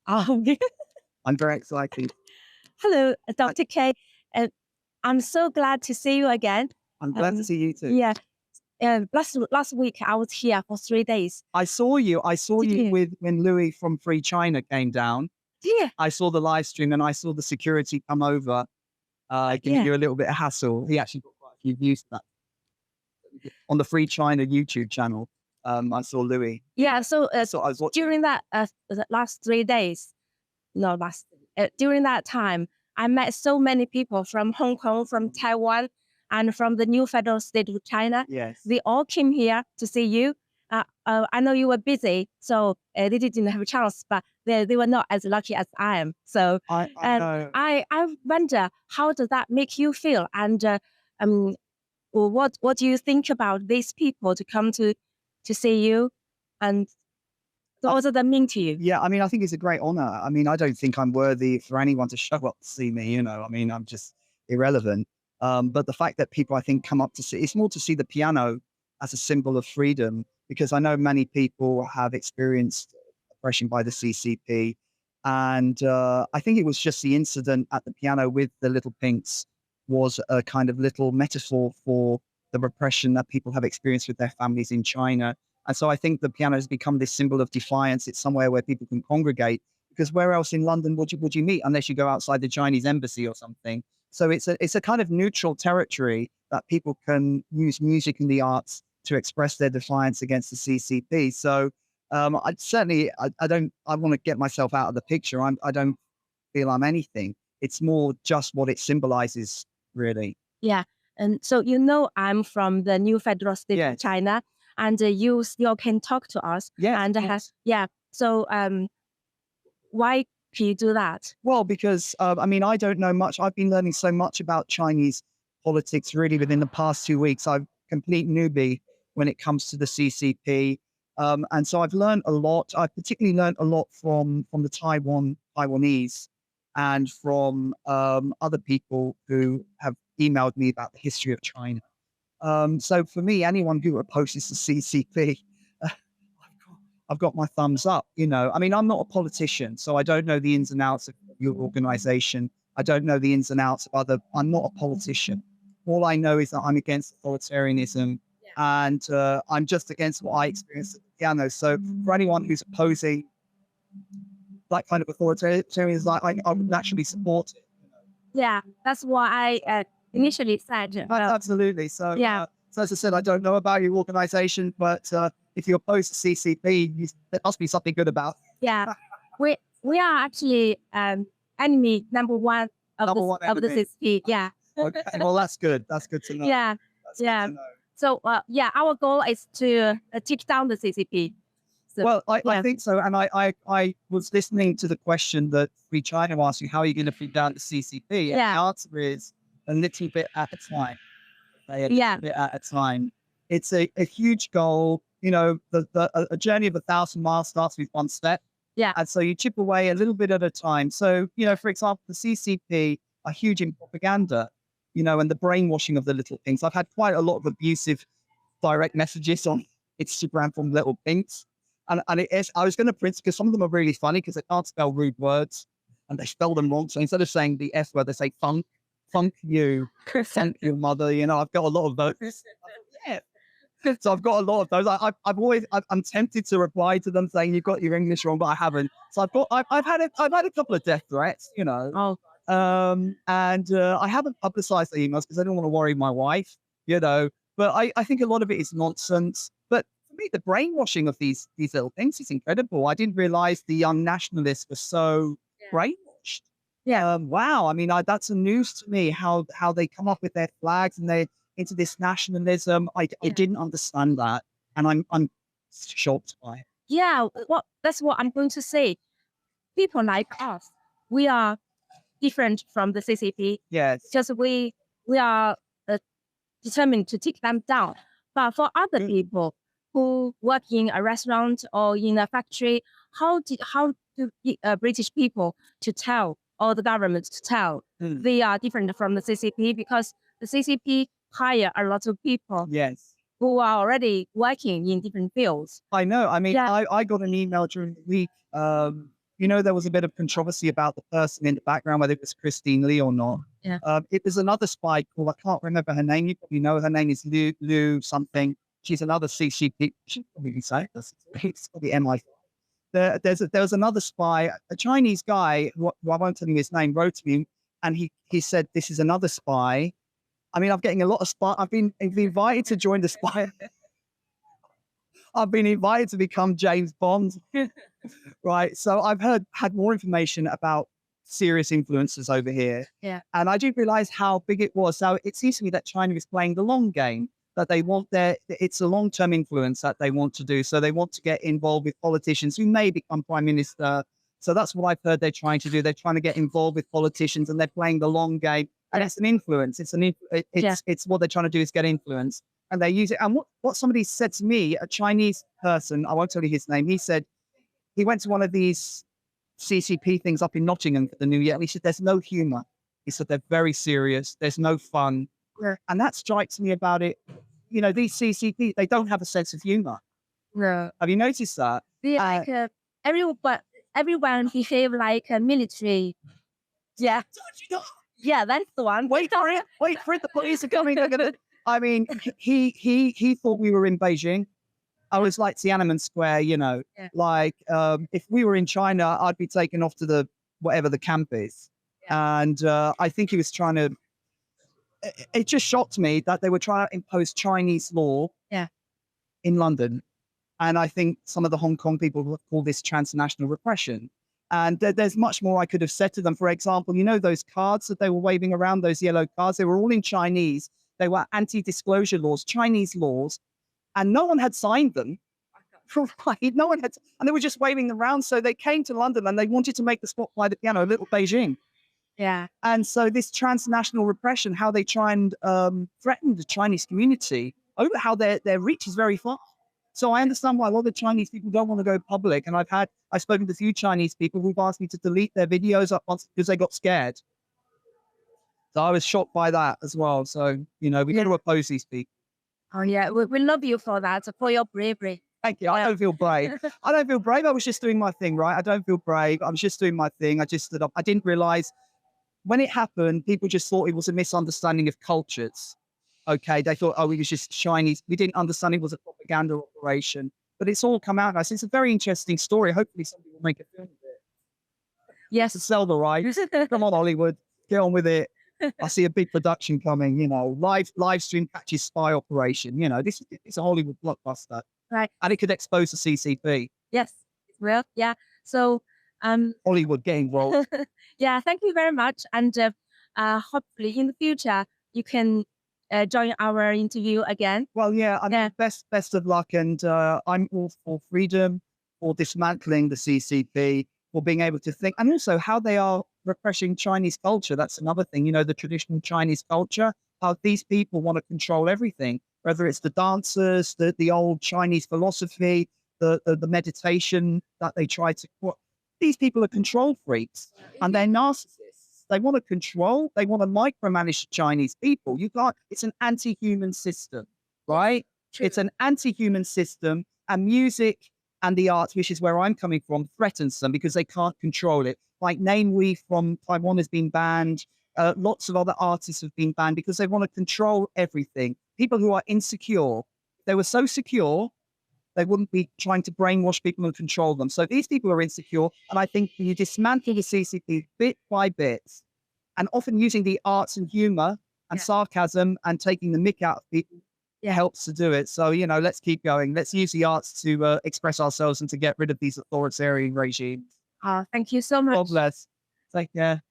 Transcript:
Oh, I'm very excited. hello, Dr. K. I'm so glad to see you again. I'm glad to see you too. Yeah. Last week I was here for 3 days. I saw you. Did you? With when Louis from Free China came down. Yeah. I saw the live stream and I saw the security come over, giving Yeah. you a little bit of hassle. He actually got quite a few views to that on the Free China YouTube channel. I saw Louis. Yeah. So So I was watching. during that the last 3 days, no, during that time, I met so many people from Hong Kong, from Taiwan, and from the new federal state of China. Yes. They all came here to see you. I know you were busy, so they didn't have a chance, but they were not as lucky as I am. So I know. I wonder, how does that make you feel? And what do you think about these people to come to see you? And what does that mean to you? Yeah, I mean, I think it's a great honor. I mean, I don't think I'm worthy for anyone to show up to see me, I mean, I'm just irrelevant. But the fact that people, I think, come up to see, it's more to see the piano as a symbol of freedom, because I know many people have experienced oppression by the CCP. And I think it was just the incident at the piano with the little pinks was a kind of little metaphor for the repression that people have experienced with their families in China. And so I think the piano has become this symbol of defiance. It's somewhere where people can congregate, because where else in London would you meet unless you go outside the Chinese embassy or something? So it's a kind of neutral territory that people can use music and the arts to express their defiance against the CCP. So I want to get myself out of the picture. I don't feel I'm anything. It's more just what it symbolizes, really. Yeah. And so, I'm from the new federal state of Yes. China, and you still can talk to us. Yes, And of course. So why can you do that? Well, because I mean, I don't know much. I've been learning so much about Chinese politics really within the past 2 weeks. I'm a complete newbie when it comes to the CCP. And so I've learned a lot. I've particularly learned a lot from the Taiwanese and from other people who have emailed me about the history of China. So for me, anyone who opposes the CCP, I've got my thumbs up. I mean, I'm not a politician, so I don't know the ins and outs of your organization. I don't know the ins and outs of I'm not a politician. All I know is that I'm against authoritarianism, and I'm just against what I experienced at the piano. So for anyone who's opposing that kind of authoritarianism, I would naturally support it. Yeah, that's why I initially said. Absolutely. So, Yeah. So as I said, I don't know about your organization, but if you oppose the CCP, there must be something good about it. Yeah, we are actually enemy number one of Number one the enemy. CCP. Yeah. Okay, well, that's good. That's good to know. Yeah. That's good Yeah. to know. So our goal is to take down the CCP. So, Well, I yeah. think so. And I was listening to the question that Free China asked you, how are you going to beat down the CCP? And Yeah. the answer is a little bit at a time. A Yeah. little bit at a time. It's a huge goal. A journey of 1,000 miles starts with one step. Yeah. And so you chip away a little bit at a time. So, for example, the CCP are huge in propaganda, and the brainwashing of the little things. I've had quite a lot of abusive direct messages on Instagram from little pinks. And I was going to print, because some of them are really funny because they can't spell rude words and they spell them wrong. So instead of saying the F word, they say funk you, funk your mother. I've got a lot of those. Yeah. So I've got a lot of those. I'm tempted to reply to them saying you've got your English wrong, but I haven't. So I've had a couple of death threats, Oh. and I haven't publicized the emails because I don't want to worry my wife, but I think a lot of it is nonsense. But for me, the brainwashing of these little things is incredible. I didn't realize the young nationalists were so brainwashed. Yeah. Wow. I mean, that's a news to me, how they come up with their flags and they into this nationalism. I didn't understand that. And I'm shocked by it. Yeah. Well, that's what I'm going to say. People like us, we are different from the CCP. Yes. Just we are determined to take them down. But for other people who work in a restaurant or in a factory, how do British people to tell, or the government to tell they are different from the CCP? Because the CCP hire a lot of people Yes. who are already working in different fields. I know. I mean, Yeah. I got an email during the week you know, there was a bit of controversy about the person in the background, whether it was Christine Lee or not. Yeah. It was another spy called, I can't remember her name. You probably know her name is Lu something. She's another CCP. She probably say it. It's probably MI. There was another spy, a Chinese guy, who I won't tell you his name, wrote to me, and he said, this is another spy. I mean, I'm getting a lot of spy. I've been invited to join the spy. I've been invited to become James Bond. Right. So I've had more information about serious influences over here. Yeah. And I didn't realize how big it was. So it seems to me that China is playing the long game, that they want it's a long-term influence that they want to do. So they want to get involved with politicians who may become prime minister. So that's what I've heard they're trying to do. They're trying to get involved with politicians and they're playing the long game. And it's an influence. It's what they're trying to do is get influence. And they use it. And what somebody said to me, a Chinese person, I won't tell you his name, he said he went to one of these CCP things up in Nottingham for the New Year. And he said, there's no humor. He said, they're very serious. There's no fun. Yeah. And that strikes me about it. You know, these CCP, they don't have a sense of humor. No. Have you noticed that? They everyone behave like a military. Yeah. Yeah, that's the one. Wait for it. The police are coming. They're gonna. I mean, he thought we were in Beijing. I was like Tiananmen Square, you know, like if we were in China, I'd be taken off to whatever the camp is. Yeah. And I think he was trying to, it just shocked me that they were trying to impose Chinese law in London. And I think some of the Hong Kong people would call this transnational repression. And there's much more I could have said to them. For example, you know, those cards that they were waving around, those yellow cards, they were all in Chinese. They were anti-disclosure laws, Chinese laws. And no one had signed them. No one had, and they were just waving around. So they came to London and they wanted to make the spot by the piano, a little Beijing. Yeah. And so this transnational repression, how they try and threaten the Chinese community, over how their reach is very far. So I understand why a lot of the Chinese people don't want to go public. And I've spoken to a few Chinese people who've asked me to delete their videos up once because they got scared. So I was shocked by that as well. So, you know, we got to oppose these people. Oh, yeah. We love you for that, for your bravery. Thank you. I don't feel brave. I don't feel brave. I was just doing my thing, right? I don't feel brave. I was just doing my thing. I just stood up. I didn't realize when it happened, people just thought it was a misunderstanding of cultures. Okay. They thought, oh, it was just Chinese. We didn't understand it was a propaganda operation. But it's all come out, guys. It's a very interesting story. Hopefully somebody will make a film of it. Yes. To sell the rights. Come on, Hollywood. Get on with it. I see a big production coming, you know, live stream catches spy operation. You know, this is a Hollywood blockbuster. Right. And it could expose the CCP. Yes. Well, yeah. So Hollywood getting involved. Yeah, thank you very much. And hopefully in the future you can join our interview again. Well, yeah, I mean, best of luck. And I'm all for freedom, for dismantling the CCP, for being able to think, and also how they are repressing Chinese culture. That's another thing, you know, the traditional Chinese culture, how these people want to control everything, whether it's the dancers, the old Chinese philosophy, the meditation that they try to put. These people are control freaks and they're narcissists. They want to control, they want to micromanage the Chinese people. You can't, it's an anti-human system, right? True. It's an anti-human system, and music and the arts, which is where I'm coming from, threatens them because they can't control it. Like Name We from Taiwan has been banned. Lots of other artists have been banned because they want to control everything. People who are insecure, they were so secure, they wouldn't be trying to brainwash people and control them. So these people are insecure. And I think you dismantle the CCP bit by bit, and often using the arts and humor and sarcasm and taking the mick out of people helps to do it. So, you know, let's keep going. Let's use the arts to express ourselves and to get rid of these authoritarian regimes. Thank you so much. God bless. Take care.